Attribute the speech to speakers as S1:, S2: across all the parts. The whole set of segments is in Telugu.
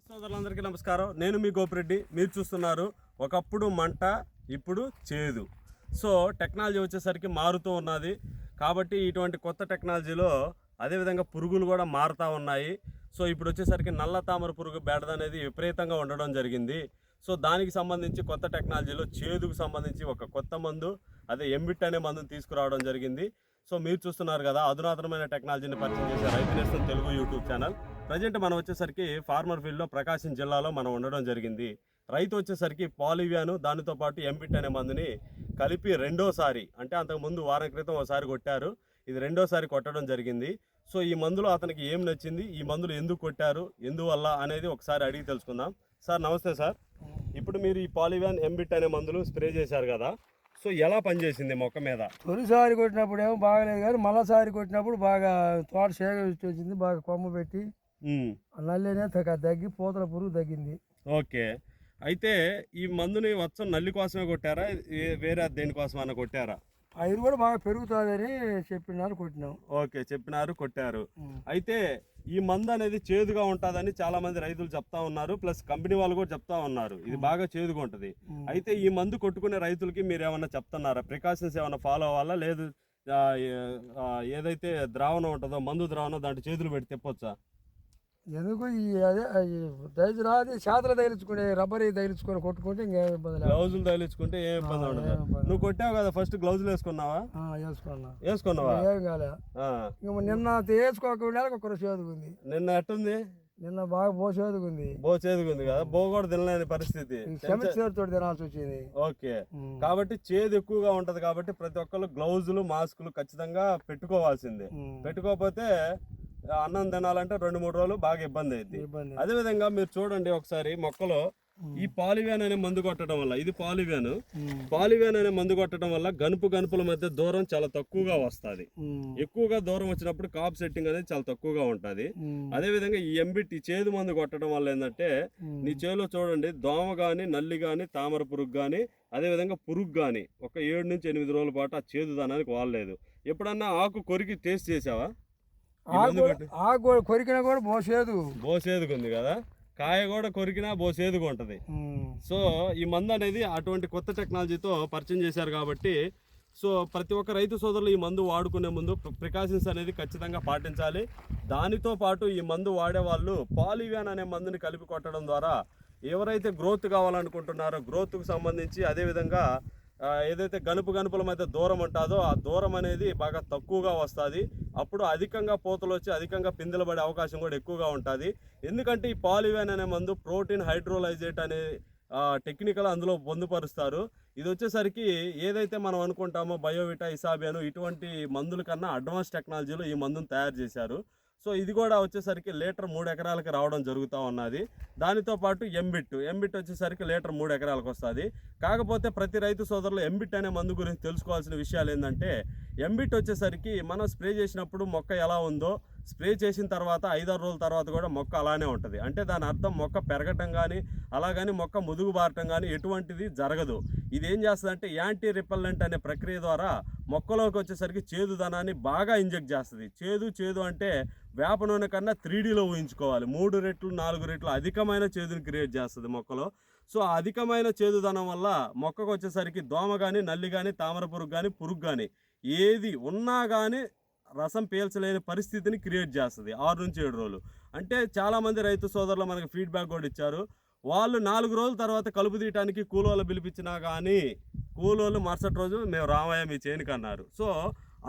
S1: సోదరులందరికీ నమస్కారం. నేను మీ గోపిరెడ్డి. మీరు చూస్తున్నారు ఒకప్పుడు మంట ఇప్పుడు చేదు. సో టెక్నాలజీ వచ్చేసరికి మారుతూ ఉన్నది కాబట్టి ఇటువంటి కొత్త టెక్నాలజీలో అదేవిధంగా పురుగులు కూడా మారుతూ ఉన్నాయి. సో ఇప్పుడు వచ్చేసరికి నల్ల తామర పురుగు బెడద అనేది విపరీతంగా ఉండడం జరిగింది. సో దానికి సంబంధించి కొత్త టెక్నాలజీలో చేదుకు సంబంధించి ఒక కొత్త మందు, అదే ఎంబిట్ అనే మందుని తీసుకురావడం జరిగింది. సో మీరు చూస్తున్నారు కదా, అధునాతనమైన టెక్నాలజీని పరిచయం చేసే రైతు నేస్తం తెలుగు యూట్యూబ్ ఛానల్. ప్రజెంట్ మనం వచ్చేసరికి ఫార్మర్ ఫీల్డ్లో ప్రకాశం జిల్లాలో మనం ఉండడం జరిగింది. రైతు వచ్చేసరికి పాలివియాను దానితో పాటు ఎంబిట్ అనే మందుని కలిపి రెండోసారి, అంటే అంతకుముందు వారం క్రితం ఒకసారి కొట్టారు, ఇది రెండోసారి కొట్టడం జరిగింది. సో ఈ మందులో అతనికి ఏం నచ్చింది, ఈ మందులు ఎందుకు కొట్టారు, ఎందువల్ల అనేది ఒకసారి అడిగి తెలుసుకుందాం. సార్ నమస్తే సార్. ఇప్పుడు మీరు ఈ పాలివియాన్ ఎంబిట్ అనే మందులు స్ప్రే చేశారు కదా, సో ఎలా పనిచేసింది మొక్క మీద?
S2: తొలిసారి కొట్టినప్పుడు ఏమో బాగలేదు, కానీ మళ్ళీసారి కొట్టినప్పుడు బాగా తోట సేకరించి వచ్చింది, బాగా కొమ్మ పెట్టి నల్లినే తగ్గి పూతల పురుగు తగ్గింది.
S1: ఓకే, అయితే ఈ మందుని వచ్చం నల్లి కోసమే కొట్టారా, వేరే దేనికోసం అన్న కొట్టారా?
S2: పైరు కూడా బాగా పెరుగుతుందని చెప్పినారు, కొట్టినాం.
S1: ఓకే, చెప్పినారు, కొట్టారు. అయితే ఈ మందు అనేది చేదుగా ఉంటుందని చాలా మంది రైతులు చెప్తా ఉన్నారు, ప్లస్ కంపెనీ వాళ్ళు కూడా చెప్తా ఉన్నారు ఇది బాగా చేదుగా ఉంటుంది. అయితే ఈ మందు కొట్టుకునే రైతులకి మీరు ఏమన్నా చెప్తున్నారా, ప్రికాషన్స్ ఏమన్నా ఫాలో అవ్వాలా, లేదు ఏదైతే ద్రావణం ఉంటుందో మందు ద్రావణం దాంట్లో చేతులు పెట్టి తెప్పొచ్చా?
S2: ఎందుకు అదే దయచు రాది చేతులు తగిలించుకునే రబ్బర్ తగిలించుకొని కొట్టుకుంటే ఇంకేం ఇబ్బంది లేదు.
S1: గ్లౌజులు తగిలించుకుంటే ఏం ఇబ్బంది ఉండదు. నువ్వు కొట్టావు కదా, ఫస్ట్ గ్లౌజులు వేసుకున్నావా? వేసుకున్నావా?
S2: ఏం కాలే. నిన్న వేసుకోకుండా ఒక్కరు చేదుకుంది.
S1: నిన్న ఎట్టుంది?
S2: నిన్న బాగా చేదుకుంది.
S1: చేదుకుంది కదా, కూడా తినలేని పరిస్థితి,
S2: తోటి తినాల్సి వచ్చింది.
S1: ఓకే, కాబట్టి చేదు ఎక్కువగా ఉంటది కాబట్టి ప్రతి ఒక్కరు గ్లౌజులు మాస్కులు ఖచ్చితంగా పెట్టుకోవాల్సిందే. పెట్టుకోకపోతే అన్నం తినాలంటే 2-3 రోజులు బాగా ఇబ్బంది అయింది. అదే విధంగా మీరు చూడండి ఒకసారి మొక్కలో ఈ పాలివియాన్ అనే మందు కొట్టడం వల్ల, ఇది పాలివియాన్ అనే మందు కొట్టడం వల్ల గనుపుల మధ్య దూరం చాలా తక్కువగా వస్తుంది. ఎక్కువగా దూరం వచ్చినప్పుడు కాప్ సెట్టింగ్ అనేది చాలా తక్కువగా ఉంటుంది. అదే విధంగా ఈ ఎంబిట్ ఈ చేదు మందు కొట్టడం వల్ల ఏంటంటే నీ చేలో చూడండి దోమ గాని, నల్లి గాని, తామర పురుగు గాని, అదే విధంగా పురుగు గాని ఒక 7 నుంచి 8 రోజుల పాటు ఆ చేదుదనానికి వాడలేదు. ఎప్పుడన్నా ఆకు కొరికి టేస్ట్ చేసావా?
S2: కొరికినా కూడా
S1: బోసేదుగా ఉంది కదా, కాయ కూడా కొరికినా బోసేదుగా ఉంటది. సో ఈ మందు అనేది అటువంటి కొత్త టెక్నాలజీతో పరిచయం చేశారు కాబట్టి, సో ప్రతి ఒక్క రైతు సోదరులు ఈ మందు వాడుకునే ముందు ప్రికాషన్స్ అనేది ఖచ్చితంగా పాటించాలి. దానితో పాటు ఈ మందు వాడే వాళ్ళు పాలివియాన్ అనే మందుని కలిపి కొట్టడం ద్వారా ఎవరైతే గ్రోత్ కావాలనుకుంటున్నారో గ్రోత్కు సంబంధించి, అదేవిధంగా ఏదైతే గనుపుల మధ్య దూరం ఉంటుందో ఆ దూరం అనేది బాగా తక్కువగా వస్తుంది. అప్పుడు అధికంగా పూతలు వచ్చి అధికంగా పిందెలు పడే అవకాశం కూడా ఎక్కువగా ఉంటుంది. ఎందుకంటే ఈ పాలివియాన్ అనే మందు ప్రోటీన్ హైడ్రోలైజేట్ అనే టెక్నికల్ అందులో పొందుపరుస్తారు. ఇది వచ్చేసరికి ఏదైతే మనం అనుకుంటామో బయోవిటా, ఇసాబియాను ఇటువంటి మందుల కన్నా అడ్వాన్స్ టెక్నాలజీలో ఈ మందును తయారు చేశారు. సో ఇది కూడా వచ్చేసరికి లీటర్ 3 ఎకరాలకి రావడం జరుగుతూ ఉన్నది. దానితో పాటు ఎంబిట్ వచ్చేసరికి లీటర్ 3 ఎకరాలకు వస్తుంది. కాకపోతే ప్రతి రైతు సోదరులు ఎంబిట్ అనే మందు గురించి తెలుసుకోవాల్సిన విషయాలు ఏంటంటే, ఎంబిట్ వచ్చేసరికి మనం స్ప్రే చేసినప్పుడు మొక్క ఎలా ఉందో స్ప్రే చేసిన తర్వాత 5-6 రోజుల తర్వాత కూడా మొక్క అలానే ఉంటుంది. అంటే దాని అర్థం మొక్క పెరగటం కానీ అలాగని మొక్క ముదుగు బారటం కానీ ఎటువంటిది జరగదు. ఇది ఏం చేస్తుందంటే యాంటీ రిపెల్లెంట్ అనే ప్రక్రియ ద్వారా మొక్కలోకి వచ్చేసరికి చేదుదనాన్ని బాగా ఇంజెక్ట్ చేస్తుంది. చేదు అంటే వేప నూనె కన్నా 3Dలో ఊహించుకోవాలి. 3 రెట్లు 4 రెట్లు అధికమైన చేదుని క్రియేట్ చేస్తుంది మొక్కలో. సో అధికమైన చేదుదనం వల్ల మొక్కకు వచ్చేసరికి దోమ కానీ, నల్లి కానీ, తామర పురుగు కానీ, పురుగు కానీ ఏది ఉన్నా కానీ రసం పీల్చలేని పరిస్థితిని క్రియేట్ చేస్తుంది 6 నుంచి 7 రోజులు. అంటే చాలామంది రైతు సోదరులు మనకి ఫీడ్బ్యాక్ కూడా ఇచ్చారు. వాళ్ళు 4 రోజుల తర్వాత కలుపు తీయటానికి కూలోళ్ళు పిలిపించినా కానీ కూలోళ్ళు మరుసటి రోజు మేము రామయ్య మీ చేనుకి అన్నారు. సో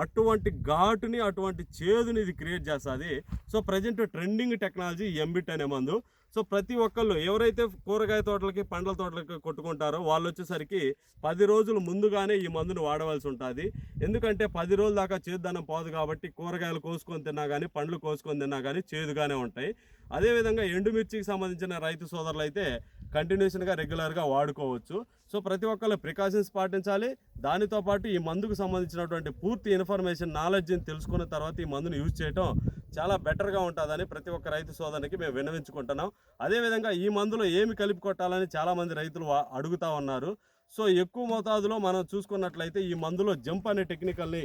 S1: అటువంటి ఘాటుని, అటువంటి చేదుని ఇది క్రియేట్ చేస్తుంది. సో ప్రజెంట్ ట్రెండింగ్ టెక్నాలజీ ఎంబిట్ అనే మందు. సో ప్రతి ఒక్కళ్ళు ఎవరైతే కూరగాయ తోటలకి, పండ్ల తోటలకి కొట్టుకుంటారో వాళ్ళు వచ్చేసరికి 10 రోజులు ముందుగానే ఈ మందును వాడవలసి ఉంటుంది. ఎందుకంటే 10 రోజుల దాకా చేదుదనం పోదు కాబట్టి కూరగాయలు కోసుకొని తిన్నా కానీ, పండ్లు కోసుకొని తిన్నా కానీ చేదుగానే ఉంటాయి. అదేవిధంగా ఎండుమిర్చికి సంబంధించిన రైతు సోదరులు అయితే కంటిన్యూషన్గా రెగ్యులర్గా వాడుకోవచ్చు. సో ప్రతి ఒక్కళ్ళు ప్రికాషన్స్ పాటించాలి. దానితో పాటు ఈ మందుకు సంబంధించినటువంటి పూర్తి ఇన్ఫర్మేషన్, నాలెడ్జ్ని తెలుసుకున్న తర్వాత ఈ మందును యూజ్ చేయడం చాలా బెటర్గా ఉంటుందని ప్రతి ఒక్క రైతు సోదరునికి మేము విన్నవించుకుంటున్నాం. అదేవిధంగా ఈ మందులో ఏమి కలిపి కొట్టాలని చాలామంది రైతులు అడుగుతూ ఉన్నారు. సో ఎక్కువ మోతాదులో మనం చూసుకున్నట్లయితే ఈ మందులో జంప్ అనే టెక్నికల్ని,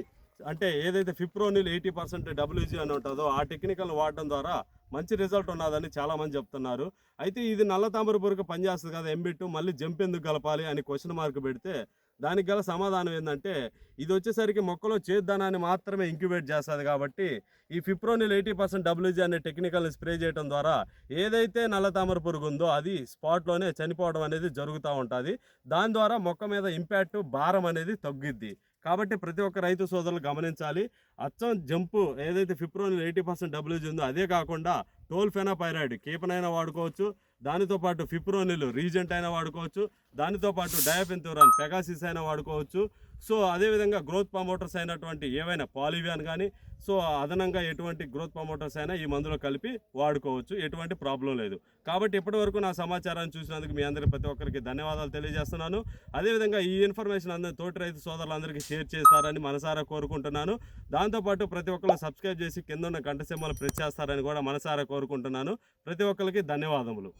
S1: అంటే ఏదైతే ఫిప్రోనిల్ 80% WG అని ఉంటుందో ఆ టెక్నికల్ వాడడం ద్వారా మంచి రిజల్ట్ ఉన్నదని చాలామంది చెప్తున్నారు. అయితే ఇది నల్ల తామర పురుగు పనిచేస్తుంది కదా ఎంబిట్, మళ్ళీ జంప్ ఎందుకు కలపాలి అని క్వశ్చన్ మార్క్ పెడితే దానికి గల సమాధానం ఏంటంటే ఇది వచ్చేసరికి మొక్కలో చేదుదనాన్ని మాత్రమే ఇంక్యుబేట్ చేస్తుంది. కాబట్టి ఈ ఫిప్రోనిల్ 80% WG అనే టెక్నికల్ని స్ప్రే చేయడం ద్వారా ఏదైతే నల్ల తామర పురుగు ఉందో అది స్పాట్లోనే చనిపోవడం అనేది జరుగుతూ ఉంటుంది. దాని ద్వారా మొక్క మీద ఇంపాక్ట్ భారం అనేది తగ్గిద్ది. కాబట్టి ప్రతి ఒక్క రైతు సోదరులు గమనించాలి. అచ్చం జంపు ఏదైతే ఫిప్రోనిల్ 80% WG ఉందో అదే కాకుండా టోల్ఫెనాపైరాయిడ్ కీపనైనా వాడుకోవచ్చు, దానితో పాటు ఫిప్రోనిల్ రీజెంట్ అయినా వాడుకోవచ్చు, దానితో పాటు డయాపెంతూరాన్ పెగాసిస్ అయినా వాడుకోవచ్చు. సో అదేవిధంగా గ్రోత్ ప్రమోటర్స్ అయినటువంటి ఏవైనా పాలివియాన్ కానీ సో అదనంగా ఎటువంటి గ్రోత్ ప్రమోటర్స్ అయినా ఈ మందులో కలిపి వాడుకోవచ్చు, ఎటువంటి ప్రాబ్లం లేదు. కాబట్టి ఇప్పటివరకు నా సమాచారాన్ని చూసినందుకు మీ అందరికీ ప్రతి ఒక్కరికి ధన్యవాదాలు తెలియజేస్తున్నాను. అదేవిధంగా ఈ ఇన్ఫర్మేషన్ అందరూ తోటి రైతు సోదరులందరికీ షేర్ చేస్తారని మనసారా కోరుకుంటున్నాను. దాంతోపాటు ప్రతి ఒక్కరు సబ్స్క్రైబ్ చేసి కింద ఉన్న గంట సింబల్ ప్రెస్ చేస్తారని కూడా మనసారా కోరుకుంటున్నాను. ప్రతి ఒక్కరికి ధన్యవాదములు.